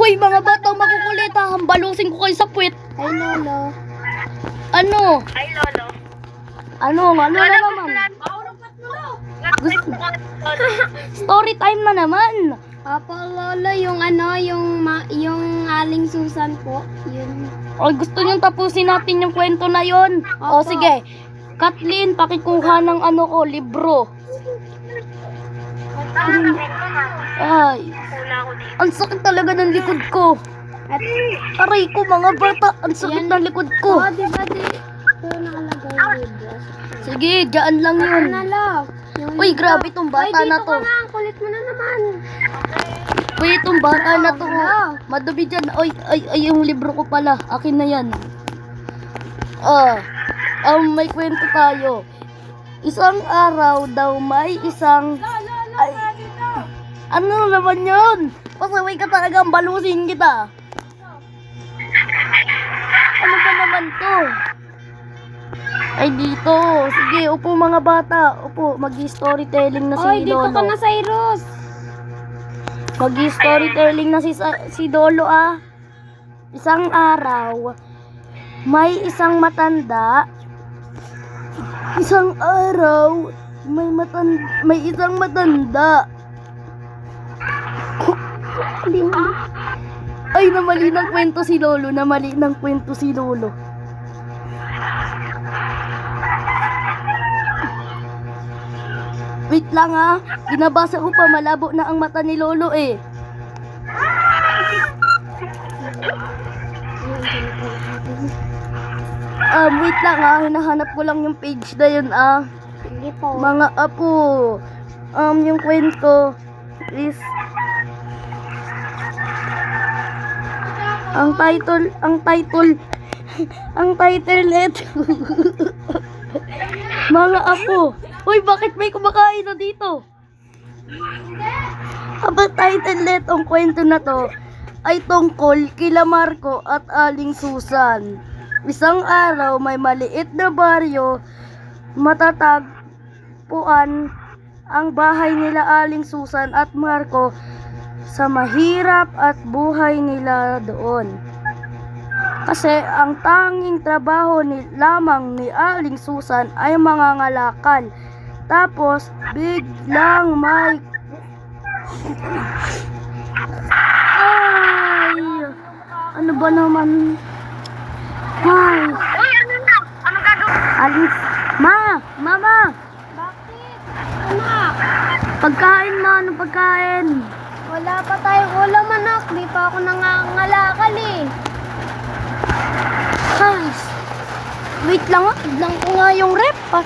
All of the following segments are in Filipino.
Hoy, mga batang makukulit ha. Hambalusin ko kayo sa puwet. Ay, Lolo. Ano? Ay, Lolo. Ano na naman? Gusto. Story time na naman. Opo, Lolo, yung yung Aling Susan po. Yun. O, gusto niyong tapusin natin yung kwento na yon? O, Opo. sige. Kathleen, pakikuha ng libro. Ay, ang sakit talaga ng likod ko. At, Aray ko, mga bata, ang sakit ng likod ko. di ba ito nakalagay yung libro? Sige, dyan lang yun. Yung Uy, libro. grabe tong bata Ay, na dito to. ka na, ang kulit mo na naman. Uy, itong bata na to. Wala. Madumi dyan. Ay, yung libro ko pala. Akin na yan. May kwento tayo. Isang araw daw may isang... Ay, ano naman yun? Pasaway ka talaga, balusin kita. Ano ba naman to? Ay, dito. Sige, upo mga bata. Upo, mag-storytelling na si Oy, dito Lolo. ka na, Cyrus. Mag-storytelling na si Lolo ah. Isang araw, may isang matanda. Isang araw, may isang matanda. Ay, namali ng kwento si Lolo. Namali ng kwento si Lolo. Wait lang ah. Binabasa ko pa, malabo na ang mata ni Lolo eh. Wait lang ah. Hinahanap ko lang yung page na yun ah. Sige po. Mga apo. Yung kwento is ang title nito. Mga apo. Uy, bakit may kumakain na dito? Ang title nitong kwento na to ay tungkol kila Marco at Aling Susan. Isang araw may maliit na baryo, matatagpuan ang bahay nila Aling Susan at Marco sa mahirap at buhay nila doon. Kasi ang tanging trabaho lamang ni Aling Susan ay mangangalakal. Tapos biglang may ano ba naman? Ay, Uy, ano na? Ano gagawin? Aling Mama, Bakit? Anak, pagkain na, ano pagkain? wala pa tayong ulam, anak. Di pa ako nangangalakal eh. Guys, wait lang ah. Tignan ko nga yung rep ah.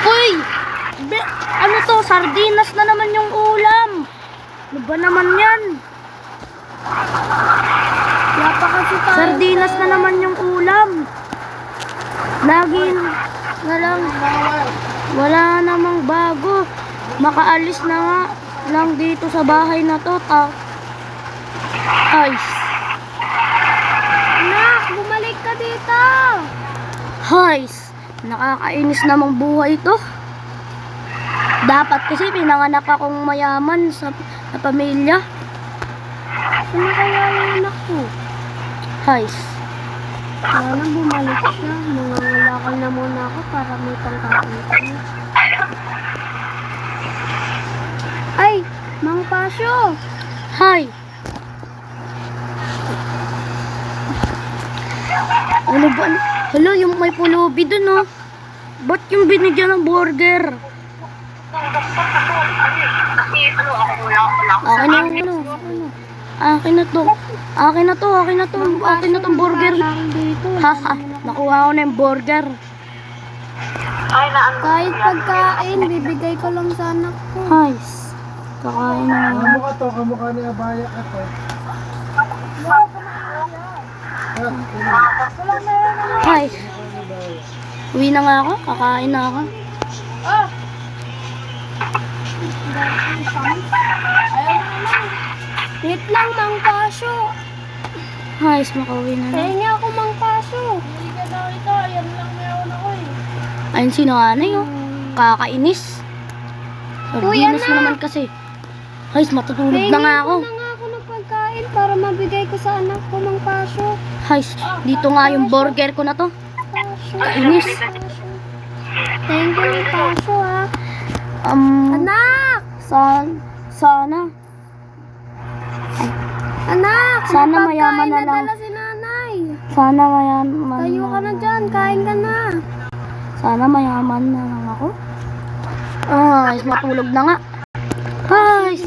Uy! Ano to? Sardinas na naman yung ulam. Ano ba naman yan? Wala pa kasi tayo. Sardinas na naman yung ulam. Lagi na lang. Wala namang bago. Makaalis na nga lang dito sa bahay na to. Ay. Anak, bumalik ka dito. Hays, nakakainis namang buhay ito. Dapat kasi pinanganak akong mayaman sa pamilya. Ano kaya yung anak ko? Hays. Sana bumalik siya. Mangangalakal na muna ako para may pangkain ko. Ay, Mang Pasyo. Hi. Ano ba? Hello, yung may pulubi dun oh. Ba't yung binigyan ng burger? Akin na ano? Akin na to. Akin na to. Akin na tong burger. Haha, nakuha ko na yung burger. Ay, na ano? Kahit pagkain, bibigay ko lang sa anak ko. Hays. Kakain na nga. Kamukha to, kamukha ni Abaya ito. Hi. Uwi na nga ako. Kakain na ako. Wait lang, Mang Pasyo. Hays, makauwi na na. Pahingi ako, Mang Pasyo. Ayun si nanay oh. Kakainis. Sardinas Kuya na na. naman kasi. Hays, matutulog Pahingi na nga ako. na nga ako ng pagkain sa anak ko, Mang Pasyo. Guys, dito nga yung burger ko na to. Kainis. Thank you, Mang Pasyo, ha. Anak! Sana. Anak, Sana may mayaman pagkain na lang. dala si nanay. Sana mayaman. Tayo ka na dyan, kain ka na. Sana mayaman na lang ako. Guys, matulog na nga. Guys,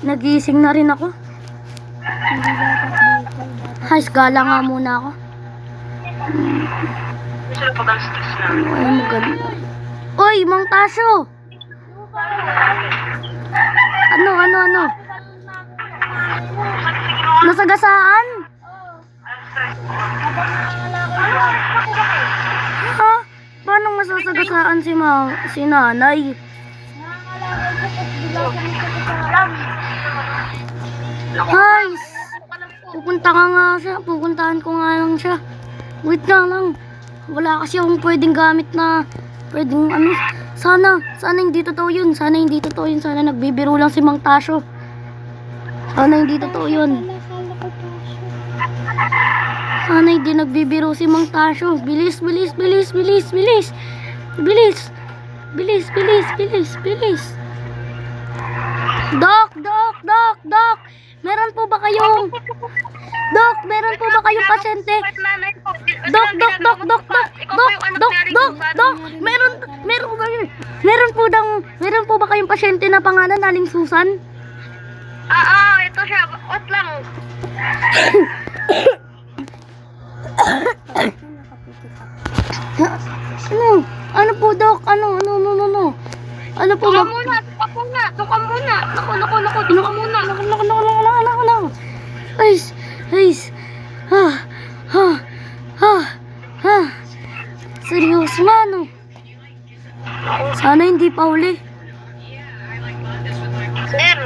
nagising na rin ako. Hindi dapat dito. Guys, gala nga muna ako. Gusto na pag-stress na. Ay, maganda. Uy, Mang Tasyo! Ano? Nasagasaan? Ha? Paano masasagasaan si nanay? Guys, pupuntahan ko nga lang siya. Wait na lang. Wala kasi akong pwedeng gamit na Sana hindi totoo yun. Sana nagbibiro lang si Mang Tasyo. Sana hindi totoo yun. Akala ko Pasyo. Sana hindi nagbibiro si Mang Tasyo. Bilis. Dok! Meron po ba kayong pasyente? Dok! Meron po ba kayong pasyente na pangalan Aling Susan? Ito siya. Wait lang. Ano po, Dok? Ano po, Tuka muna. Tuka muna. Naku. Guys. Seryoso nga, no? Sana hindi pa huli. Sir,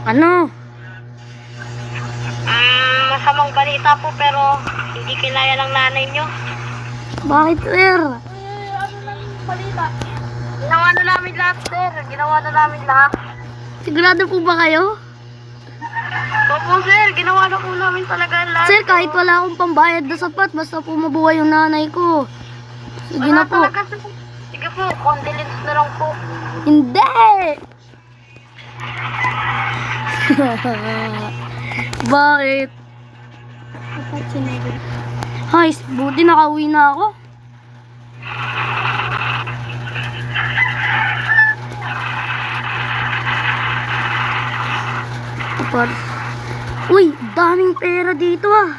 Ano? masamang balita po pero hindi kinaya ng nanay nyo. Bakit, sir? Ginawa na namin lahat, sir. Ginawa na namin lahat. Sigurado po ba kayo? Opo, sir. Ginawa na po namin talaga lahat. Sir, kahit wala akong pambayad na sapat, basta po mabuhay yung nanay ko. Sige na po. Talaga, sir. Sige po, condolence na lang po. Hindi! Bakit? Dapat sinabi. Guys, buti nakauwi na ako. Uy, daming pera dito ah.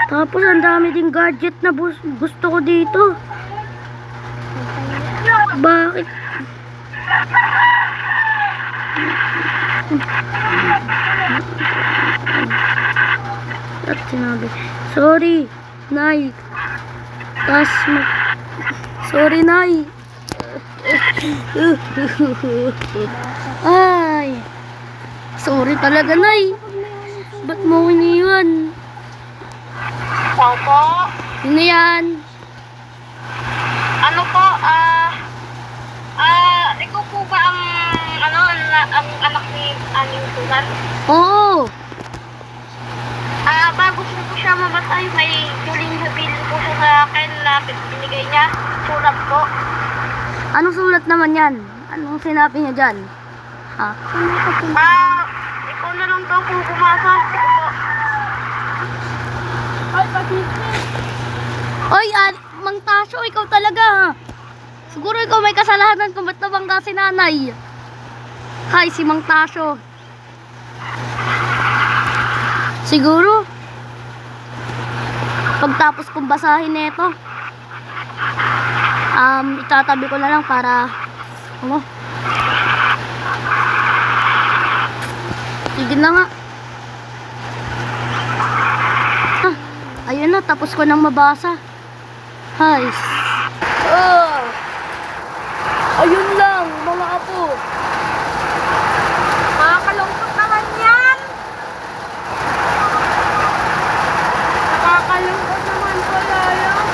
Tapos ang dami ding gadget na gusto ko dito. Bakit? At sinabi, sorry, Nay. Sorry, Nay. Ay. Sorry talaga, Nay. Ba't mo ko iniwan? Opo. Ano yan? Ano po, ikaw po ba ang anak ni Aling Susan? Oo. Bago po siya mamatay, may huling habilin po siya sa akin na binigay niya. Surat po. Anong sulat naman yan? Anong sinabi niya dyan? Ha? Ikaw na lang daw po bumasa. Ito po. Oy, Mang Tasyo, ikaw talaga ha? Siguro ikaw may kasalanan kung ba't nabangga si nanay. Hi, si Mang Tasyo. Siguro, pagtapos kong basahin nito, itatabi ko na lang para, sige na nga. Ayun na, tapos ko nang mabasa. Guys. Ayun lang, mga apo. Nakakalungkot naman yan. Nakakalungkot naman pala yan.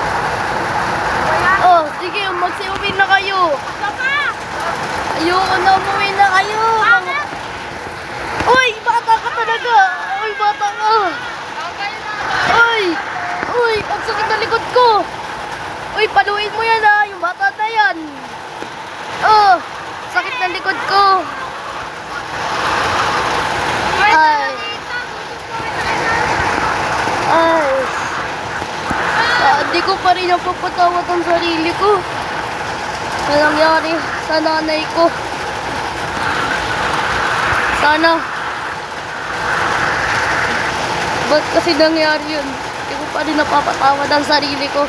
Oh, sige, magsiuwi na kayo. Baka! Ayoko na, umuwi na kayo. Uy, bata ka talaga. Uy, bata ka. Uy, uy, ang sakit na likod ko. Uy, paluin mo yan ha, yung bata na yan. Oh, sakit na likod ko. Ay. Ay. Hindi ko pa rin napapatawad ang sarili ko. Na nangyari sa nanay ko. Sana. Ba't kasi nangyari yun? Hindi ko pa rin napapatawad ang sarili ko.